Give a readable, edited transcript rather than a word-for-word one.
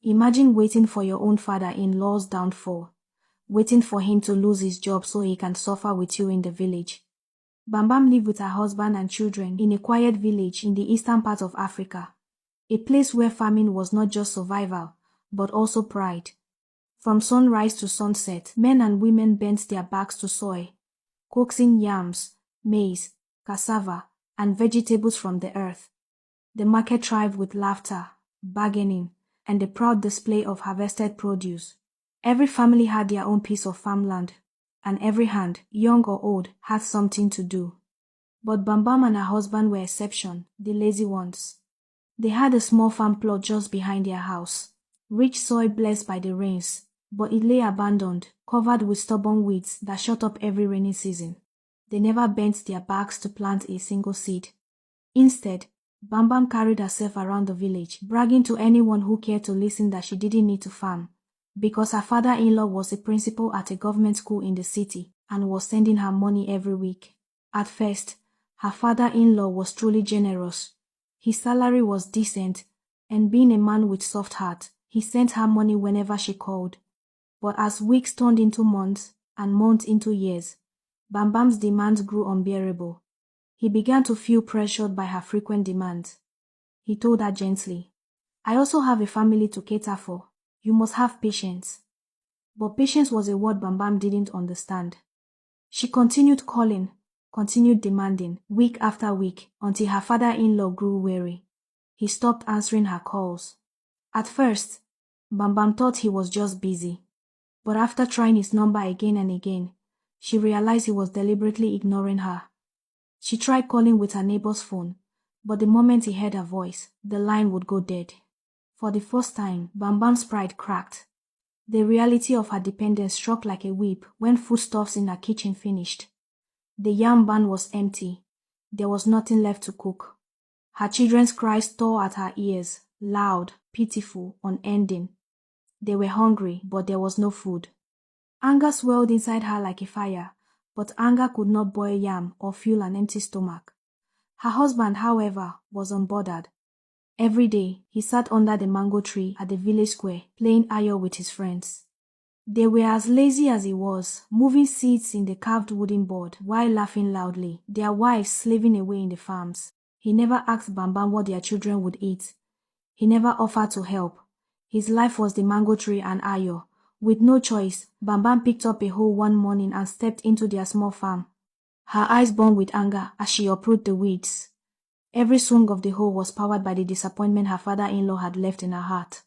Imagine waiting for your own father-in-law's downfall, waiting for him to lose his job so he can suffer with you in the village. Bam Bam lived with her husband and children in a quiet village in the eastern part of Africa, a place where farming was not just survival, but also pride. From sunrise to sunset, men and women bent their backs to soil, coaxing yams, maize, cassava, and vegetables from the earth. The market thrived with laughter, bargaining, and the proud display of harvested produce. Every family had their own piece of farmland, and every hand, young or old, had something to do. But Bam Bam and her husband were exception, the lazy ones. They had a small farm plot just behind their house, rich soil blessed by the rains, but it lay abandoned, covered with stubborn weeds that shot up every rainy season. They never bent their backs to plant a single seed. Instead, Bam Bam carried herself around the village, bragging to anyone who cared to listen that she didn't need to farm, because her father-in-law was a principal at a government school in the city and was sending her money every week. At first, her father-in-law was truly generous. His salary was decent, and being a man with soft heart, he sent her money whenever she called. But as weeks turned into months and months into years, Bam Bam's demands grew unbearable. He began to feel pressured by her frequent demands. He told her gently, "I also have a family to cater for. You must have patience." But patience was a word Bam Bam didn't understand. She continued calling, continued demanding, week after week, until her father-in-law grew weary. He stopped answering her calls. At first, Bam Bam thought he was just busy. But after trying his number again and again, she realized he was deliberately ignoring her. She tried calling with her neighbor's phone, but the moment he heard her voice, the line would go dead. For the first time, Bam Bam's pride cracked. The reality of her dependence struck like a whip when foodstuffs in her kitchen finished. The yam barn was empty. There was nothing left to cook. Her children's cries tore at her ears, loud, pitiful, unending. They were hungry, but there was no food. Anger swelled inside her like a fire, but anger could not boil yam or fuel an empty stomach. Her husband, however, was unbothered. Every day, he sat under the mango tree at the village square, playing ayo with his friends. They were as lazy as he was, moving seeds in the carved wooden board while laughing loudly, their wives slaving away in the farms. He never asked Bam Bam what their children would eat. He never offered to help. His life was the mango tree and ayo. With no choice, Bam Bam picked up a hoe one morning and stepped into their small farm. Her eyes burned with anger as she uprooted the weeds. Every swing of the hoe was powered by the disappointment her father-in-law had left in her heart.